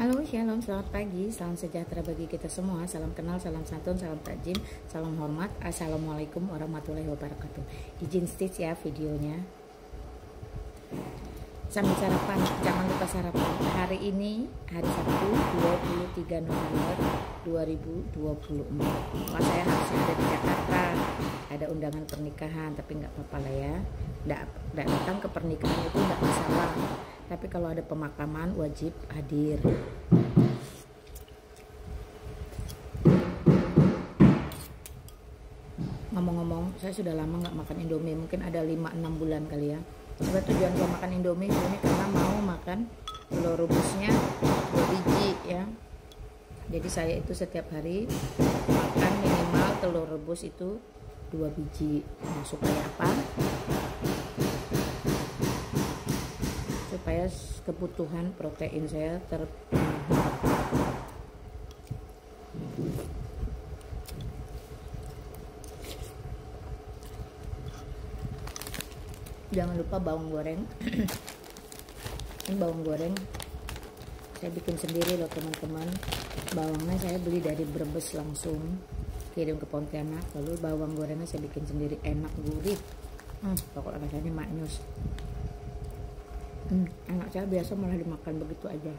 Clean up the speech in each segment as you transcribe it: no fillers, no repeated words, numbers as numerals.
Halo, shalom, selamat pagi, salam sejahtera bagi kita semua. Salam kenal, salam santun, salam takjim, salam hormat. Assalamualaikum warahmatullahi wabarakatuh. Izin stitch ya videonya. Sambil sarapan, jangan lupa sarapan. Hari ini hari Sabtu 23 November 2024. Wah, saya harusnya ada di Jakarta, ada undangan pernikahan, tapi nggak apa-apa lah ya. Nggak datang ke pernikahan itu nggak masalah, tapi kalau ada pemakaman wajib hadir. Ngomong-ngomong, saya sudah lama nggak makan Indomie, mungkin ada 5-6 bulan kali ya. Sebenarnya tujuan saya makan Indomie ini karena mau makan telur rebusnya 2 biji ya. Jadi saya itu setiap hari makan minimal telur rebus itu 2 biji. Nah, supaya apa? Supaya kebutuhan protein saya terpenuhi. Jangan lupa bawang goreng. Ini bawang goreng saya bikin sendiri loh teman-teman. Bawangnya saya beli dari Brebes langsung kirim ke Pontianak. Lalu bawang gorengnya saya bikin sendiri, enak, gurih. Pokoknya rasanya maknyus. Anak saya biasa malah dimakan begitu aja.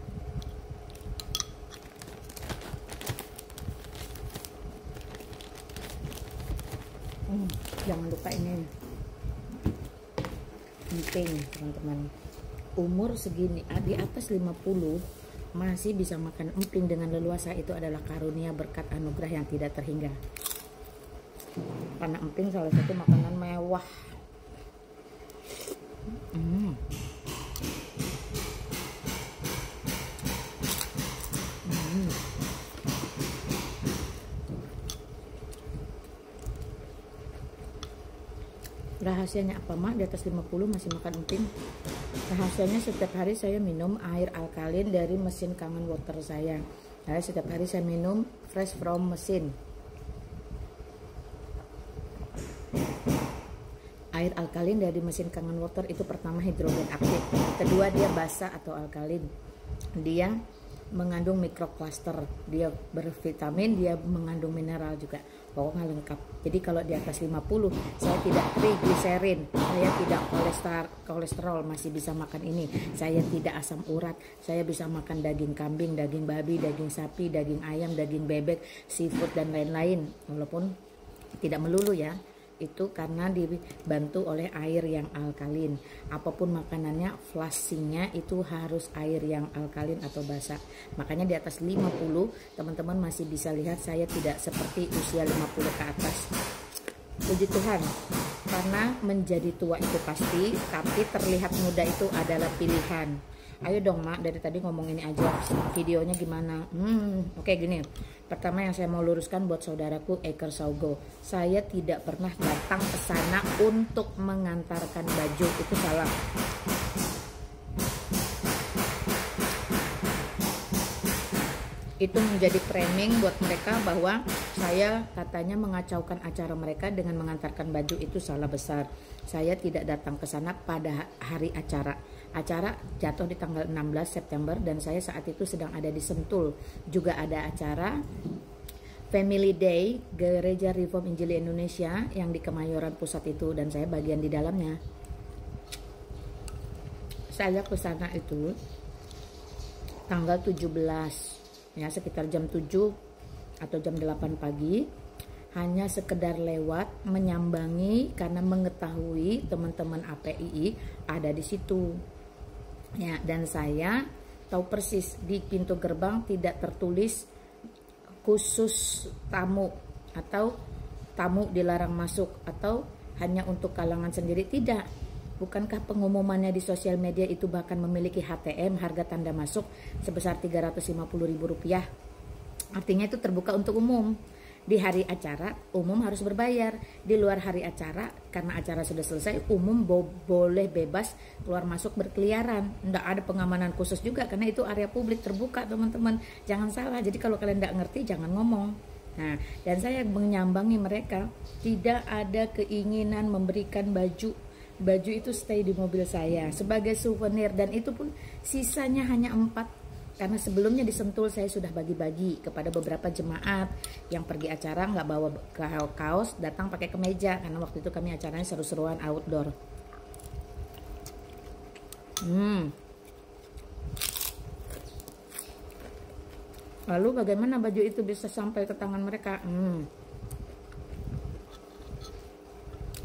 Jangan lupa ini penting teman-teman, umur segini di atas 50 masih bisa makan emping dengan leluasa, itu adalah karunia berkat anugerah yang tidak terhingga. Karena emping salah satu makanan mewah. Rahasianya apa mak di atas 50 masih makan emping? Rahasianya setiap hari saya minum air alkalin dari mesin Kangen Water saya. Nah, setiap hari saya minum fresh from mesin. Air alkalin dari mesin Kangen Water itu pertama hidrogen aktif, kedua dia basa atau alkalin, dia mengandung mikrokluster, dia bervitamin, dia mengandung mineral juga, pokoknya lengkap. Jadi kalau di atas 50 saya tidak trigliserin, saya tidak kolesterol, masih bisa makan ini. Saya tidak asam urat, saya bisa makan daging kambing, daging babi, daging sapi, daging ayam, daging bebek, seafood dan lain-lain. Walaupun tidak melulu ya, itu karena dibantu oleh air yang alkalin. Apapun makanannya, flushingnya itu harus air yang alkalin atau basa. Makanya di atas 50 teman-teman masih bisa lihat saya tidak seperti usia 50 ke atas. Puji Tuhan, karena menjadi tua itu pasti, tapi terlihat muda itu adalah pilihan. Ayo dong mak, dari tadi ngomong ini aja, videonya gimana? Oke, gini. Pertama yang saya mau luruskan buat saudaraku Eker Saugo, saya tidak pernah datang ke sana untuk mengantarkan baju, itu salah. Itu menjadi framing buat mereka bahwa saya katanya mengacaukan acara mereka dengan mengantarkan baju, itu salah besar. Saya tidak datang ke sana pada hari acara. Acara jatuh di tanggal 16 September dan saya saat itu sedang ada di Sentul. Juga ada acara Family Day Gereja Reform Injili Indonesia yang di Kemayoran Pusat itu, dan saya bagian di dalamnya. Saya ke sana itu tanggal 17 ya, sekitar jam 7 atau jam 8 pagi, hanya sekedar lewat menyambangi karena mengetahui teman-teman APII ada di situ ya. Dan saya tahu persis di pintu gerbang tidak tertulis khusus tamu atau tamu dilarang masuk atau hanya untuk kalangan sendiri, tidak. Bukankah pengumumannya di sosial media itu bahkan memiliki HTM, harga tanda masuk sebesar Rp350.000? Artinya itu terbuka untuk umum. Di hari acara umum harus berbayar. Di luar hari acara, karena acara sudah selesai, umum boleh bebas keluar masuk berkeliaran. Nggak ada pengamanan khusus juga karena itu area publik terbuka teman-teman. Jangan salah, jadi kalau kalian nggak ngerti jangan ngomong. Nah, dan saya menyambangi mereka, tidak ada keinginan memberikan baju Baju itu stay di mobil saya sebagai souvenir, dan itu pun sisanya hanya 4 Karena sebelumnya di Sentul saya sudah bagi-bagi kepada beberapa jemaat yang pergi acara nggak bawa kaos, datang pakai kemeja, karena waktu itu kami acaranya seru-seruan outdoor. Lalu bagaimana baju itu bisa sampai ke tangan mereka?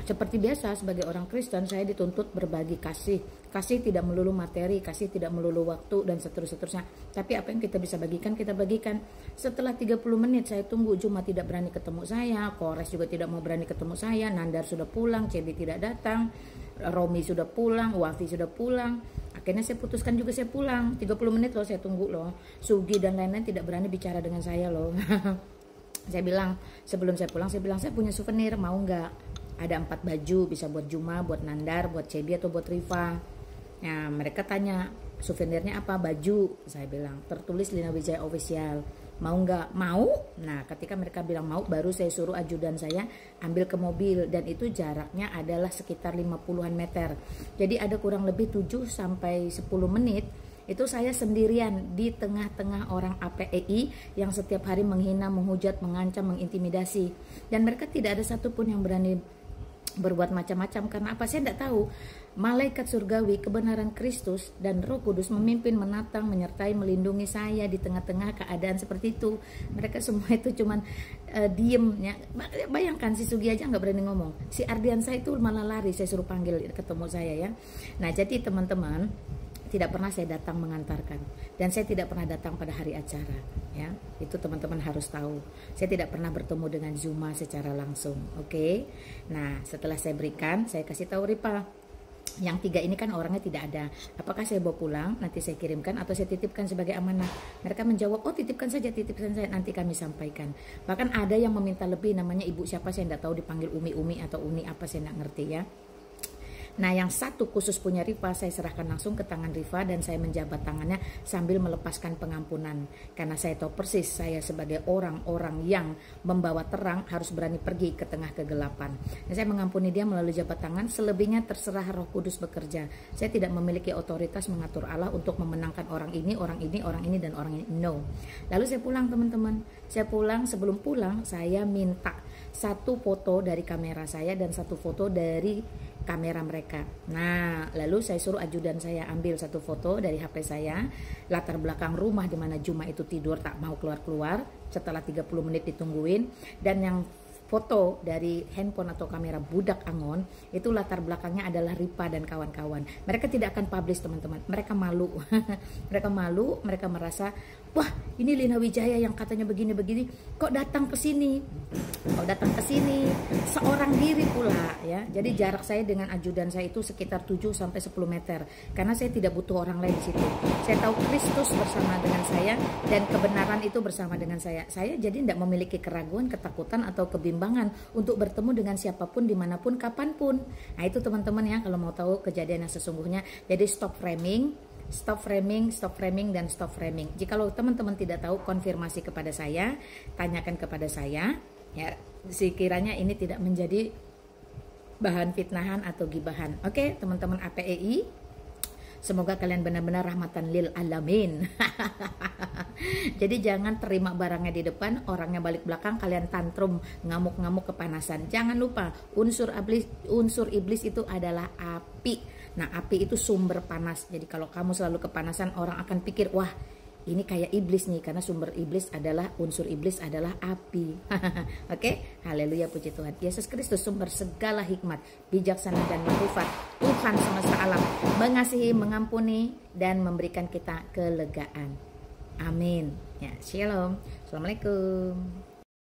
Seperti biasa, sebagai orang Kristen saya dituntut berbagi kasih. Kasih tidak melulu materi, kasih tidak melulu waktu, dan seterusnya. Tapi apa yang kita bisa bagikan, kita bagikan. Setelah 30 menit saya tunggu, Juma tidak berani ketemu saya, Kores juga tidak mau berani ketemu saya, Nandar sudah pulang, Cebi tidak datang, Romi sudah pulang, Wafi sudah pulang. Akhirnya saya putuskan juga saya pulang. 30 menit loh saya tunggu loh. Sugi dan lain-lain tidak berani bicara dengan saya loh. Saya bilang, sebelum saya pulang, saya bilang saya punya souvenir, mau nggak? Ada 4 baju, bisa buat Juma, buat Nandar, buat Cebi atau buat Rifa. Nah, mereka tanya, souvenirnya apa? Baju, saya bilang. Tertulis Lina Wijaya Official. Mau nggak? Mau. Nah, ketika mereka bilang mau, baru saya suruh ajudan saya ambil ke mobil. Dan itu jaraknya adalah sekitar 50-an meter. Jadi ada kurang lebih 7 sampai 10 menit. Itu saya sendirian di tengah-tengah orang APEI yang setiap hari menghina, menghujat, mengancam, mengintimidasi. Dan mereka tidak ada satupun yang berani berbuat macam-macam. Karena apa? Saya tidak tahu. Malaikat surgawi, kebenaran Kristus dan Roh Kudus memimpin, menatang, menyertai, melindungi saya di tengah-tengah keadaan seperti itu. Mereka semua itu cuman diem ya. Bayangkan si Sugi aja nggak berani ngomong. Si Ardian saya itu malah lari, saya suruh panggil ketemu saya ya. Nah, jadi teman-teman, tidak pernah saya datang mengantarkan, dan saya tidak pernah datang pada hari acara ya. Itu teman-teman harus tahu. Saya tidak pernah bertemu dengan Zuma secara langsung. Oke. Nah, setelah saya berikan, saya kasih tahu Ripa, yang 3 ini kan orangnya tidak ada. Apakah saya bawa pulang, nanti saya kirimkan, atau saya titipkan sebagai amanah? Mereka menjawab, oh titipkan saja, nanti kami sampaikan. Bahkan ada yang meminta lebih, namanya ibu siapa saya tidak tahu, dipanggil Umi atau Uni apa saya tidak ngerti ya. Nah, yang satu khusus punya Rifa, saya serahkan langsung ke tangan Rifa dan saya menjabat tangannya sambil melepaskan pengampunan. Karena saya tahu persis saya sebagai orang-orang yang membawa terang harus berani pergi ke tengah kegelapan. Dan saya mengampuni dia melalui jabat tangan, selebihnya terserah Roh Kudus bekerja. Saya tidak memiliki otoritas mengatur Allah untuk memenangkan orang ini, dan orang ini. No. Lalu saya pulang teman-teman. Saya pulang, sebelum pulang saya minta 1 foto dari kamera saya dan 1 foto dari kamera mereka. Nah, lalu saya suruh ajudan saya ambil 1 foto dari HP saya, latar belakang rumah di mana Juma itu tidur tak mau keluar-keluar setelah 30 menit ditungguin, dan yang foto dari handphone atau kamera budak Angon itu latar belakangnya adalah Ripa dan kawan-kawan. Mereka tidak akan publish teman-teman. Mereka malu. Mereka malu, mereka merasa, wah ini Lina Wijaya yang katanya begini-begini, kok datang ke sini? Kok datang ke sini seorang diri pula ya. Jadi jarak saya dengan ajudan saya itu sekitar 7 sampai 10 meter. Karena saya tidak butuh orang lain di situ. Saya tahu Kristus bersama dengan saya dan kebenaran itu bersama dengan saya. Saya jadi tidak memiliki keraguan, ketakutan atau kebimbangan untuk bertemu dengan siapapun, dimanapun, kapanpun. Nah itu teman-teman ya, kalau mau tahu kejadian yang sesungguhnya. Jadi stop framing, dan stop framing. Jikalau teman-teman tidak tahu, konfirmasi kepada saya, tanyakan kepada saya. Ya, sekiranya ini tidak menjadi bahan fitnahan atau gibahan. Oke, teman-teman APEI. Semoga kalian benar-benar rahmatan lil alamin. Jadi jangan terima barangnya di depan, orangnya balik belakang, kalian tantrum, ngamuk-ngamuk kepanasan. Jangan lupa unsur iblis itu adalah api. Nah, api itu sumber panas. Jadi kalau kamu selalu kepanasan, orang akan pikir, wah ini kayak iblis nih, karena unsur iblis adalah api. Oke, haleluya, puji Tuhan. Yesus Kristus sumber segala hikmat, bijaksana dan makrifat. Tuhan semesta alam mengasihi, mengampuni dan memberikan kita kelegaan. Amin. Ya, shalom. Assalamualaikum.